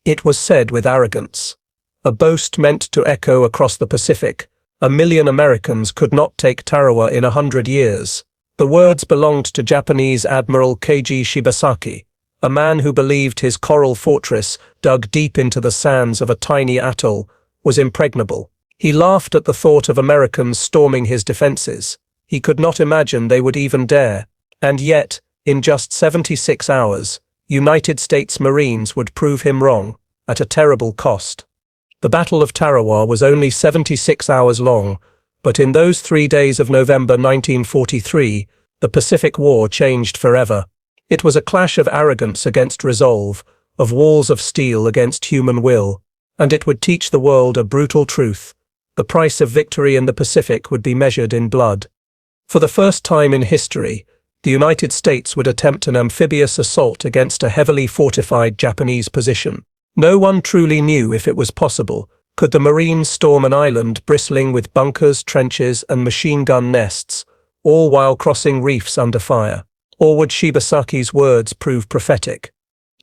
It was said with arrogance. A boast meant to echo across the Pacific. 1,000,000 Americans could not take Tarawa in 100 years. The words belonged to Japanese Admiral Keiji Shibasaki, a man who believed his coral fortress, dug deep into the sands of a tiny atoll, was impregnable. He laughed at the thought of Americans storming his defenses. He could not imagine they would even dare. And yet, in just 76 hours, United States Marines would prove him wrong, at a terrible cost. The Battle of Tarawa was only 76 hours long, but in those 3 days of November 1943, the Pacific War changed forever. It was a clash of arrogance against resolve, of walls of steel against human will, and it would teach the world a brutal truth. The price of victory in the Pacific would be measured in blood. For the first time in history, the United States would attempt an amphibious assault against a heavily fortified Japanese position. No one truly knew if it was possible. Could the Marines storm an island bristling with bunkers, trenches, and machine gun nests, all while crossing reefs under fire? Or would Shibasaki's words prove prophetic?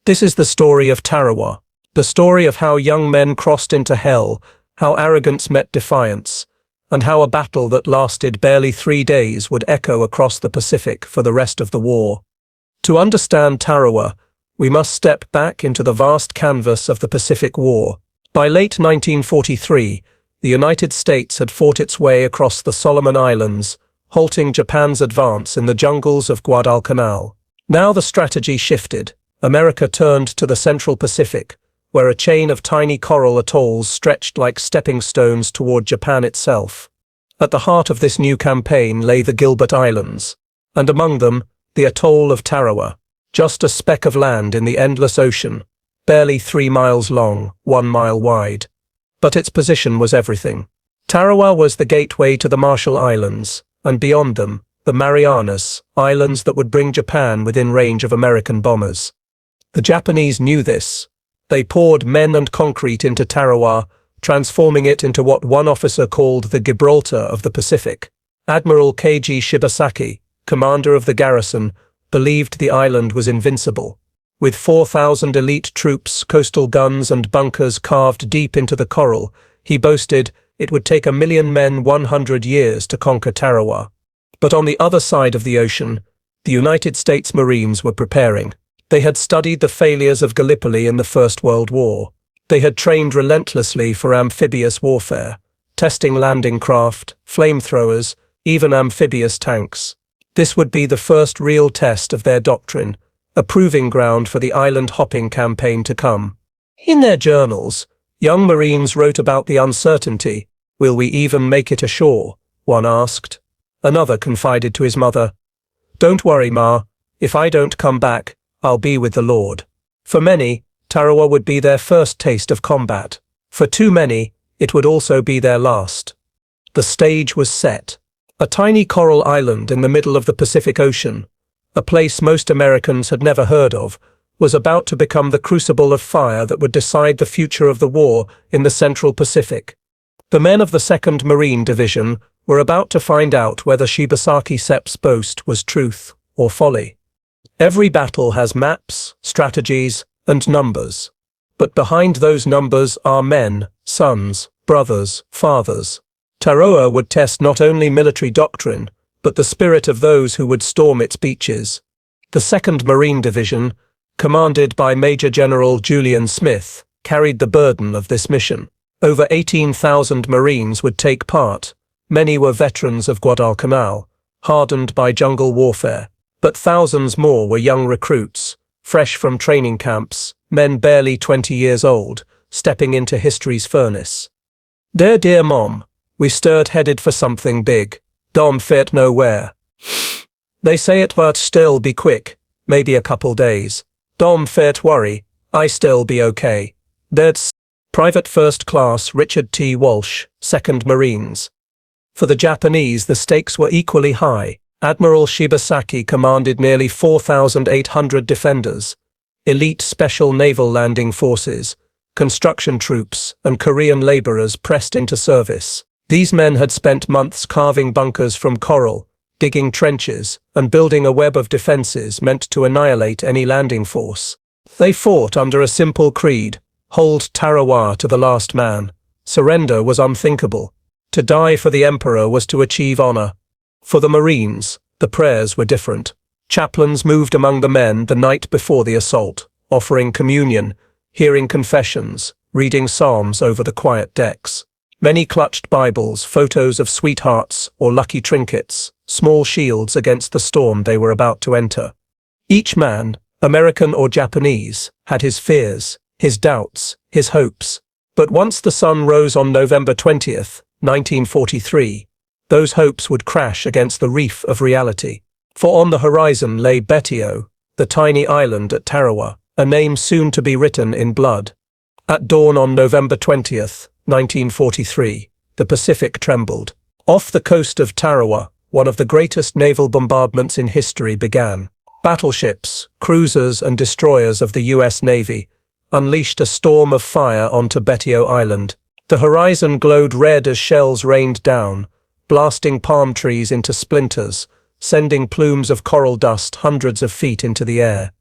This is the story of Tarawa, the story of how young men crossed into hell, how arrogance met defiance, and how a battle that lasted barely 3 days would echo across the Pacific for the rest of the war. To understand Tarawa, we must step back into the vast canvas of the Pacific War. By late 1943, the United States had fought its way across the Solomon Islands, halting Japan's advance in the jungles of Guadalcanal. Now the strategy shifted. America turned to the Central Pacific, where a chain of tiny coral atolls stretched like stepping stones toward Japan itself. At the heart of this new campaign lay the Gilbert Islands, and among them, the atoll of Tarawa, just a speck of land in the endless ocean, barely 3 miles long, 1 mile wide. But its position was everything. Tarawa was the gateway to the Marshall Islands, and beyond them, the Marianas, islands that would bring Japan within range of American bombers. The Japanese knew this. They poured men and concrete into Tarawa, transforming it into what one officer called the Gibraltar of the Pacific. Admiral Keiji Shibasaki, commander of the garrison, believed the island was invincible. With 4,000 elite troops, coastal guns, and bunkers carved deep into the coral, he boasted it would take 1,000,000 men 100 years to conquer Tarawa. But on the other side of the ocean, the United States Marines were preparing. They had studied the failures of Gallipoli in the First World War. They had trained relentlessly for amphibious warfare, testing landing craft, flamethrowers, even amphibious tanks. This would be the first real test of their doctrine, a proving ground for the island-hopping campaign to come. In their journals, young Marines wrote about the uncertainty. "Will we even make it ashore?" one asked. Another confided to his mother, "Don't worry, Ma. If I don't come back, I'll be with the Lord." For many, Tarawa would be their first taste of combat. For too many, it would also be their last. The stage was set. A tiny coral island in the middle of the Pacific Ocean, a place most Americans had never heard of, was about to become the crucible of fire that would decide the future of the war in the Central Pacific. The men of the 2nd Marine Division were about to find out whether Shibasaki Sepp's boast was truth or folly. Every battle has maps, strategies, and numbers. But behind those numbers are men, sons, brothers, fathers. Tarawa would test not only military doctrine, but the spirit of those who would storm its beaches. The 2nd Marine Division, commanded by Major General Julian Smith, carried the burden of this mission. Over 18,000 Marines would take part. Many were veterans of Guadalcanal, hardened by jungle warfare, but thousands more were young recruits, fresh from training camps, men barely 20 years old, stepping into history's furnace. Dear Mom, we stirred headed for something big. Dom fit nowhere. They say it but still be quick, maybe a couple days. Dom fit worry, I still be okay. That's Private First Class Richard T. Walsh, 2nd Marines. For the Japanese, the stakes were equally high. Admiral Shibasaki commanded nearly 4,800 defenders, elite special naval landing forces, construction troops, and Korean laborers pressed into service. These men had spent months carving bunkers from coral, digging trenches, and building a web of defenses meant to annihilate any landing force. They fought under a simple creed: hold Tarawa to the last man. Surrender was unthinkable. To die for the emperor was to achieve honor. For the Marines, the prayers were different. Chaplains moved among the men the night before the assault, offering communion, hearing confessions, reading psalms over the quiet decks. Many clutched Bibles, photos of sweethearts or lucky trinkets, small shields against the storm they were about to enter. Each man, American or Japanese, had his fears, his doubts, his hopes. But once the sun rose on November 20th, 1943, those hopes would crash against the reef of reality. For on the horizon lay Betio, the tiny island at Tarawa, a name soon to be written in blood. At dawn on November 20th, 1943, the Pacific trembled. Off the coast of Tarawa, one of the greatest naval bombardments in history began. Battleships, cruisers and destroyers of the US Navy unleashed a storm of fire onto Betio Island. The horizon glowed red as shells rained down, blasting palm trees into splinters, sending plumes of coral dust hundreds of feet into the air.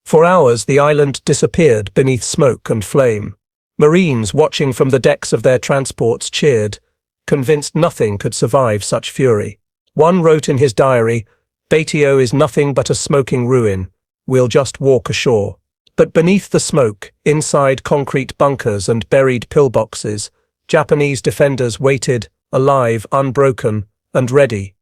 For hours the island disappeared beneath smoke and flame. Marines watching from the decks of their transports cheered, convinced nothing could survive such fury. One wrote in his diary, "Betio is nothing but a smoking ruin. We'll just walk ashore." But beneath the smoke, inside concrete bunkers and buried pillboxes, Japanese defenders waited, alive, unbroken, and ready.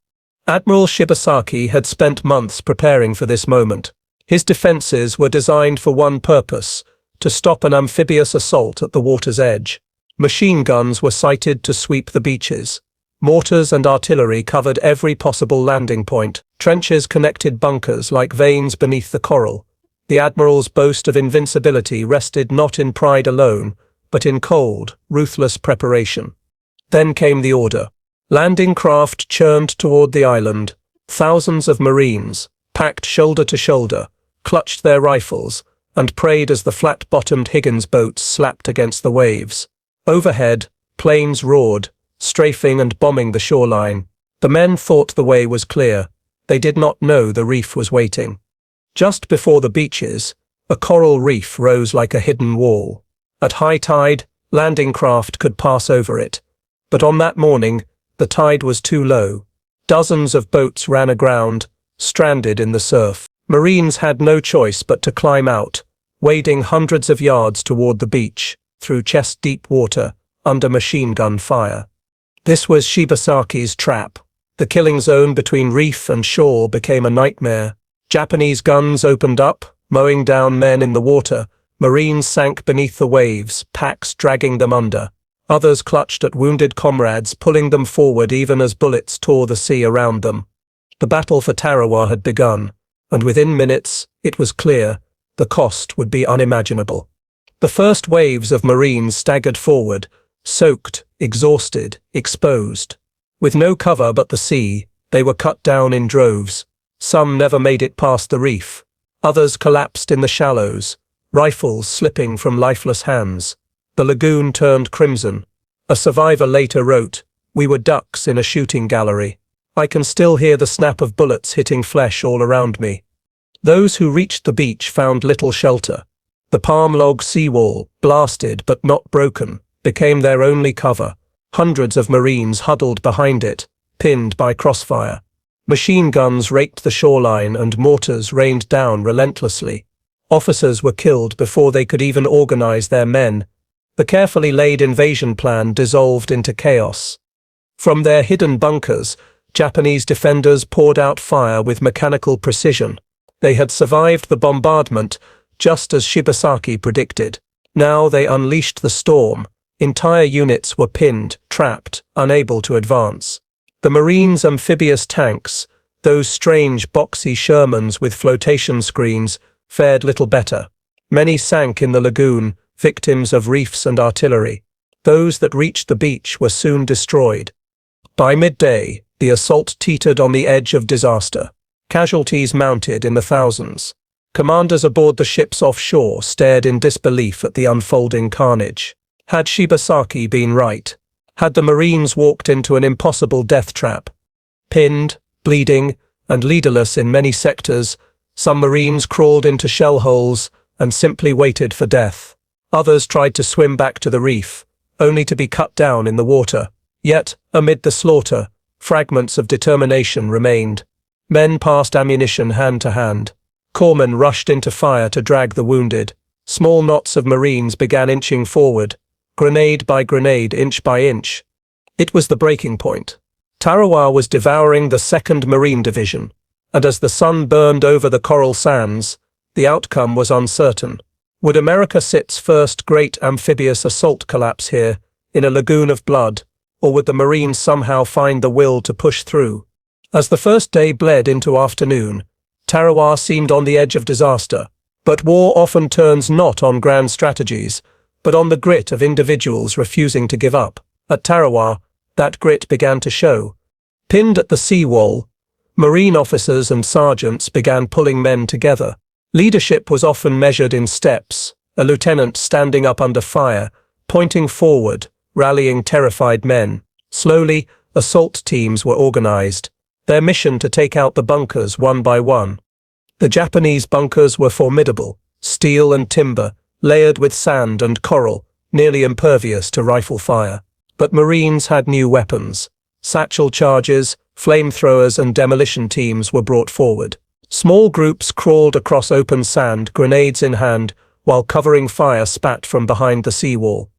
Admiral Shibasaki had spent months preparing for this moment. His defenses were designed for one purpose: to stop an amphibious assault at the water's edge. Machine guns were sighted to sweep the beaches. Mortars and artillery covered every possible landing point. Trenches connected bunkers like veins beneath the coral. The Admiral's boast of invincibility rested not in pride alone, but in cold, ruthless preparation. Then came the order. Landing craft churned toward the island. Thousands of Marines, packed shoulder to shoulder, clutched their rifles, and prayed as the flat-bottomed Higgins boats slapped against the waves. Overhead, planes roared, strafing and bombing the shoreline. The men thought the way was clear. They did not know the reef was waiting. Just before the beaches, a coral reef rose like a hidden wall. At high tide, landing craft could pass over it. But on that morning, the tide was too low. Dozens of boats ran aground, stranded in the surf. Marines had no choice but to climb out, wading hundreds of yards toward the beach, through chest-deep water, under machine gun fire. This was Shibasaki's trap. The killing zone between reef and shore became a nightmare. Japanese guns opened up, mowing down men in the water. Marines sank beneath the waves, packs dragging them under. Others clutched at wounded comrades, pulling them forward even as bullets tore the sea around them. The battle for Tarawa had begun, and within minutes, it was clear, the cost would be unimaginable. The first waves of Marines staggered forward, soaked, exhausted, exposed. With no cover but the sea, they were cut down in droves. Some never made it past the reef. Others collapsed in the shallows, rifles slipping from lifeless hands. The lagoon turned crimson. A survivor later wrote, "We were ducks in a shooting gallery. I can still hear the snap of bullets hitting flesh all around me." Those who reached the beach found little shelter. The palm log seawall, blasted but not broken, became their only cover. Hundreds of Marines huddled behind it, pinned by crossfire. Machine guns raked the shoreline and mortars rained down relentlessly. Officers were killed before they could even organize their men. The carefully laid invasion plan dissolved into chaos. From their hidden bunkers, Japanese defenders poured out fire with mechanical precision. They had survived the bombardment, just as Shibasaki predicted. Now they unleashed the storm. Entire units were pinned, trapped, unable to advance. The Marines' amphibious tanks, those strange boxy Shermans with flotation screens, fared little better. Many sank in the lagoon, victims of reefs and artillery. Those that reached the beach were soon destroyed. By midday, the assault teetered on the edge of disaster. Casualties mounted in the thousands. Commanders aboard the ships offshore stared in disbelief at the unfolding carnage. Had Shibasaki been right? Had the Marines walked into an impossible death trap? Pinned, bleeding, and leaderless in many sectors, some Marines crawled into shell holes and simply waited for death. Others tried to swim back to the reef, only to be cut down in the water. Yet, amid the slaughter, fragments of determination remained. Men passed ammunition hand to hand. Corpsmen rushed into fire to drag the wounded. Small knots of Marines began inching forward, grenade by grenade, inch by inch. It was the breaking point. Tarawa was devouring the 2nd Marine Division, and as the sun burned over the coral sands, the outcome was uncertain. Would America sit's first great amphibious assault collapse here, in a lagoon of blood, or would the Marines somehow find the will to push through? As the first day bled into afternoon, Tarawa seemed on the edge of disaster. But war often turns not on grand strategies, but on the grit of individuals refusing to give up. At Tarawa, that grit began to show. Pinned at the seawall, Marine officers and sergeants began pulling men together. Leadership was often measured in steps, a lieutenant standing up under fire, pointing forward, rallying terrified men. Slowly, assault teams were organized, their mission to take out the bunkers one by one. The Japanese bunkers were formidable, steel and timber, layered with sand and coral, nearly impervious to rifle fire. But Marines had new weapons. Satchel charges, flamethrowers and demolition teams were brought forward. Small groups crawled across open sand, grenades in hand, while covering fire spat from behind the seawall.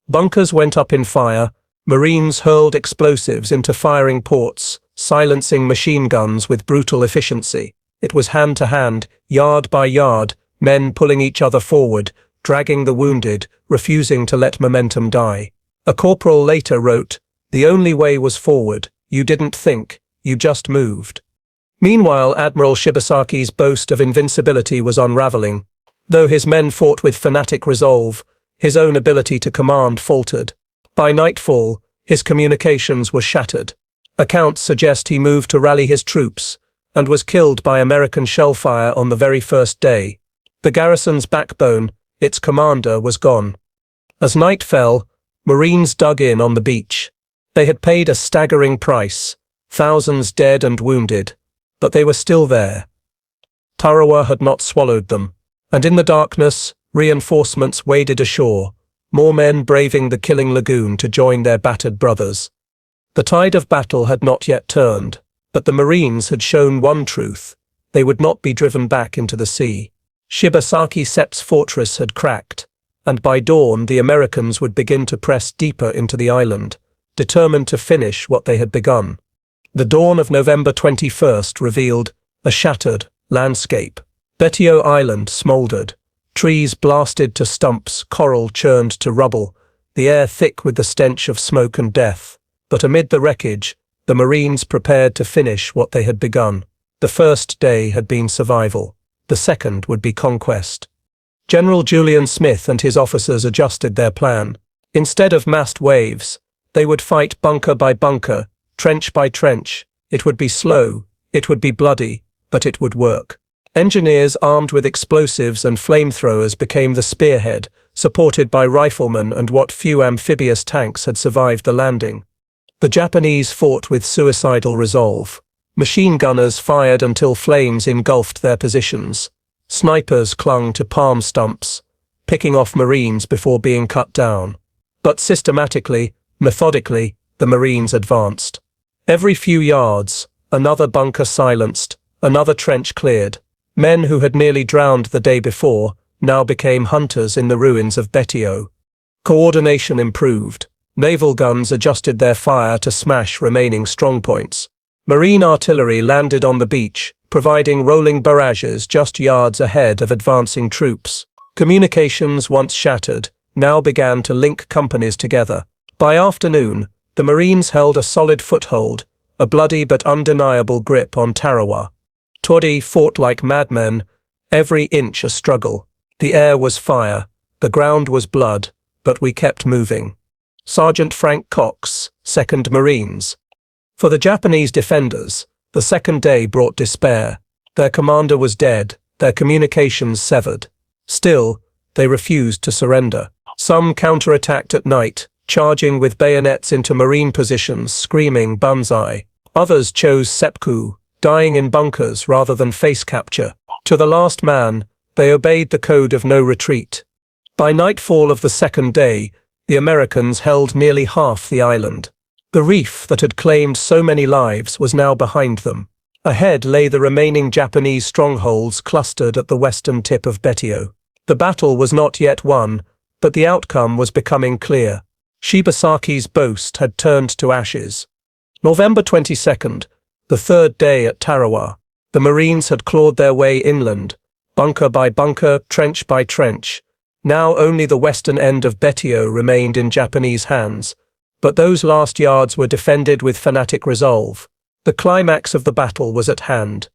Bunkers went up in fire. Marines hurled explosives into firing ports, silencing machine guns with brutal efficiency. It was hand to hand, yard by yard, men pulling each other forward, dragging the wounded, refusing to let momentum die. A corporal later wrote, "The only way was forward. You didn't think, you just moved." Meanwhile, Admiral Shibasaki's boast of invincibility was unraveling. Though his men fought with fanatic resolve, his own ability to command faltered. By nightfall, his communications were shattered. Accounts suggest he moved to rally his troops, and was killed by American shellfire on the very first day. The garrison's backbone, its commander, was gone. As night fell, Marines dug in on the beach. They had paid a staggering price, thousands dead and wounded, but they were still there. Tarawa had not swallowed them, and in the darkness, reinforcements waded ashore, more men braving the killing lagoon to join their battered brothers. The tide of battle had not yet turned, but the Marines had shown one truth: they would not be driven back into the sea. Shibasaki Sep's fortress had cracked, and by dawn the Americans would begin to press deeper into the island, determined to finish what they had begun. The dawn of November 21st revealed a shattered landscape. Betio Island smoldered, trees blasted to stumps, coral churned to rubble, the air thick with the stench of smoke and death. But amid the wreckage, the Marines prepared to finish what they had begun. The first day had been survival. The second would be conquest. General Julian Smith and his officers adjusted their plan. Instead of massed waves, they would fight bunker by bunker, trench by trench. It would be slow, it would be bloody, but it would work. Engineers armed with explosives and flamethrowers became the spearhead, supported by riflemen and what few amphibious tanks had survived the landing. The Japanese fought with suicidal resolve. Machine gunners fired until flames engulfed their positions. Snipers clung to palm stumps, picking off Marines before being cut down. But systematically, methodically, the Marines advanced. Every few yards, another bunker silenced, another trench cleared. Men who had nearly drowned the day before now became hunters in the ruins of Betio. Coordination improved. Naval guns adjusted their fire to smash remaining strongpoints. Marine artillery landed on the beach, providing rolling barrages just yards ahead of advancing troops. Communications, once shattered, now began to link companies together. By afternoon, the Marines held a solid foothold, a bloody but undeniable grip on Tarawa. Toddy fought like madmen, every inch a struggle. The air was fire, the ground was blood, but we kept moving. Sergeant Frank Cox, 2nd Marines. For the Japanese defenders, the second day brought despair. Their commander was dead, their communications severed. Still, they refused to surrender. Some counterattacked at night, charging with bayonets into Marine positions, screaming banzai. Others chose seppuku, dying in bunkers rather than face capture. To the last man, they obeyed the code of no retreat. By nightfall of the second day, the Americans held nearly half the island. The reef that had claimed so many lives was now behind them. Ahead lay the remaining Japanese strongholds clustered at the western tip of Betio. The battle was not yet won, but the outcome was becoming clear. Shibasaki's boast had turned to ashes. November 22nd, the third day at Tarawa. The Marines had clawed their way inland, bunker by bunker, trench by trench. Now only the western end of Betio remained in Japanese hands, but those last yards were defended with fanatic resolve. The climax of the battle was at hand.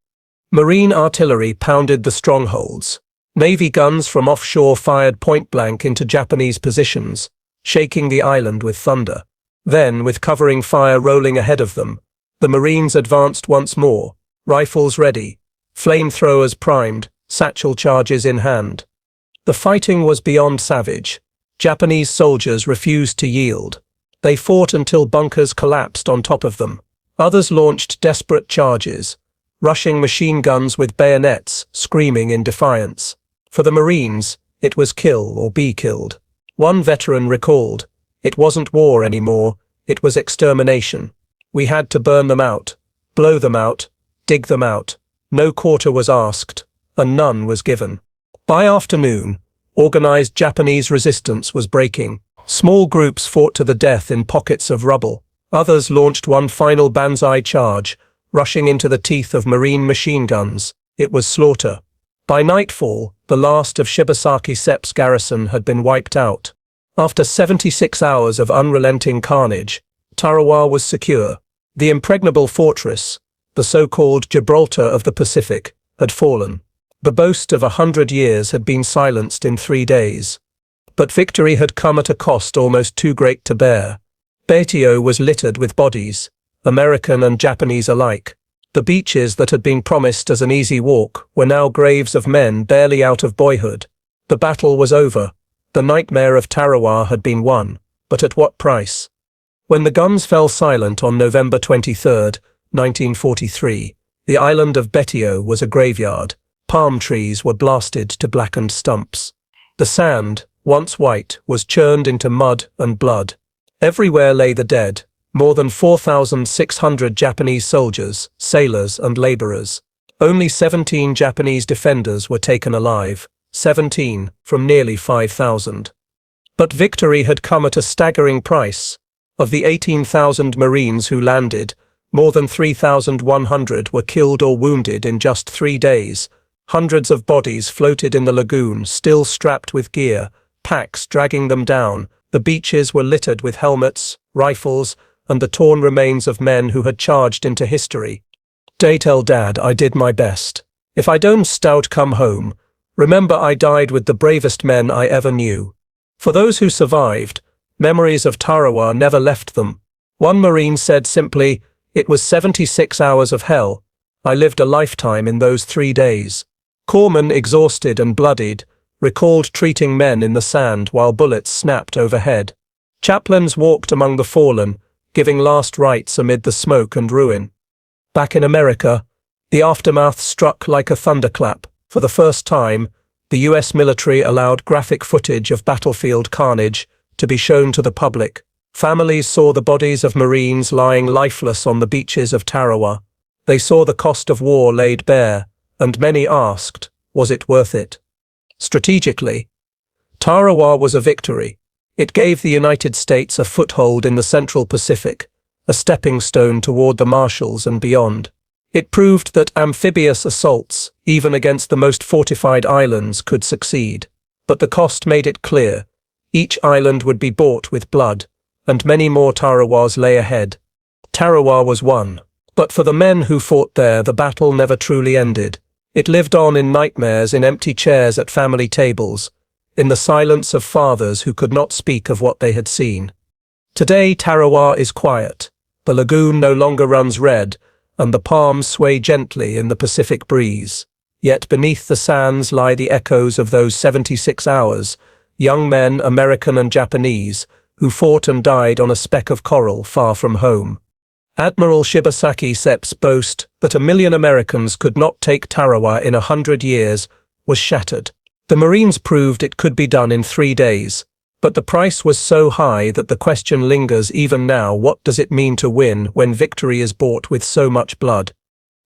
Marine artillery pounded the strongholds. Navy guns from offshore fired point-blank into Japanese positions, shaking the island with thunder. Then, with covering fire rolling ahead of them, the Marines advanced once more, rifles ready, flamethrowers primed, satchel charges in hand. The fighting was beyond savage. Japanese soldiers refused to yield. They fought until bunkers collapsed on top of them. Others launched desperate charges, rushing machine guns with bayonets, screaming in defiance. For the Marines, it was kill or be killed. One veteran recalled, "It wasn't war anymore, it was extermination. We had to burn them out, blow them out, dig them out. No quarter was asked, and none was given." By afternoon, organized Japanese resistance was breaking. Small groups fought to the death in pockets of rubble. Others launched one final banzai charge, rushing into the teeth of Marine machine guns. It was slaughter. By nightfall, the last of Shibasaki Sepp's garrison had been wiped out. After 76 hours of unrelenting carnage, Tarawa was secure. The impregnable fortress, the so-called Gibraltar of the Pacific, had fallen. The boast of 100 years had been silenced in 3 days. But victory had come at a cost almost too great to bear. Betio was littered with bodies, American and Japanese alike. The beaches that had been promised as an easy walk were now graves of men barely out of boyhood. The battle was over. The nightmare of Tarawa had been won, but at what price? When the guns fell silent on November 23, 1943, the island of Betio was a graveyard. Palm trees were blasted to blackened stumps. The sand, once white, was churned into mud and blood. Everywhere lay the dead, more than 4,600 Japanese soldiers, sailors and laborers. Only 17 Japanese defenders were taken alive, 17 from nearly 5,000. But victory had come at a staggering price. Of the 18,000 Marines who landed, more than 3,100 were killed or wounded in just 3 days. Hundreds of bodies floated in the lagoon, still strapped with gear, packs dragging them down. The beaches were littered with helmets, rifles, and the torn remains of men who had charged into history. Tell Dad I did my best. If I don't stout come home, remember I died with the bravest men I ever knew. For those who survived, memories of Tarawa never left them. One Marine said simply, "It was 76 hours of hell. I lived a lifetime in those 3 days." Corpsmen, exhausted and bloodied, recalled treating men in the sand while bullets snapped overhead. Chaplains walked among the fallen, giving last rites amid the smoke and ruin. Back in America, the aftermath struck like a thunderclap. For the first time, the US military allowed graphic footage of battlefield carnage to be shown to the public. Families saw the bodies of Marines lying lifeless on the beaches of Tarawa. They saw the cost of war laid bare, and many asked, was it worth it? Strategically, Tarawa was a victory. It gave the United States a foothold in the Central Pacific, a stepping stone toward the Marshalls and beyond. It proved that amphibious assaults, even against the most fortified islands, could succeed. But the cost made it clear. Each island would be bought with blood, and many more Tarawas lay ahead. Tarawa was won. But for the men who fought there, the battle never truly ended. It lived on in nightmares, in empty chairs at family tables, in the silence of fathers who could not speak of what they had seen. Today, Tarawa is quiet. The lagoon no longer runs red, and the palms sway gently in the Pacific breeze. Yet beneath the sands lie the echoes of those 76 hours, young men, American and Japanese, who fought and died on a speck of coral far from home. Admiral Shibasaki Sepp's boast that 1 million Americans could not take Tarawa in 100 years was shattered. The Marines proved it could be done in 3 days, but the price was so high that the question lingers even now: what does it mean to win when victory is bought with so much blood?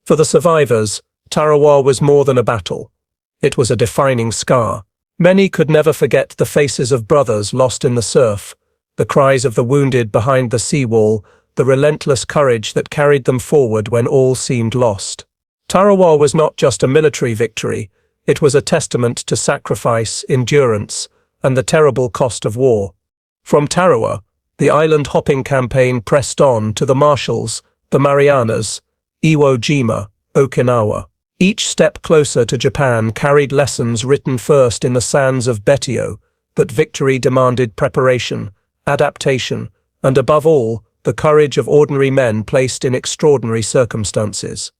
For the survivors, Tarawa was more than a battle. It was a defining scar. Many could never forget the faces of brothers lost in the surf, the cries of the wounded behind the seawall, the relentless courage that carried them forward when all seemed lost. Tarawa was not just a military victory, it was a testament to sacrifice, endurance, and the terrible cost of war. From Tarawa, the island-hopping campaign pressed on to the Marshalls, the Marianas, Iwo Jima, Okinawa. Each step closer to Japan carried lessons written first in the sands of Betio, that victory demanded preparation, adaptation, and above all, the courage of ordinary men placed in extraordinary circumstances.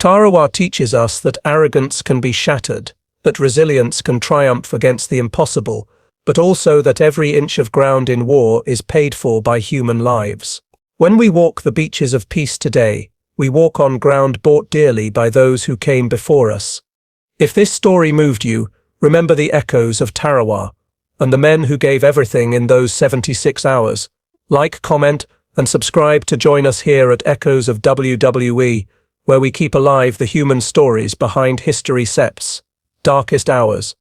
Tarawa teaches us that arrogance can be shattered, that resilience can triumph against the impossible, but also that every inch of ground in war is paid for by human lives. When we walk the beaches of peace today, we walk on ground bought dearly by those who came before us. If this story moved you, remember the echoes of Tarawa, and the men who gave everything in those 76 hours. Like, comment, and subscribe to join us here at Echoes of WWE, where we keep alive the human stories behind history's darkest hours.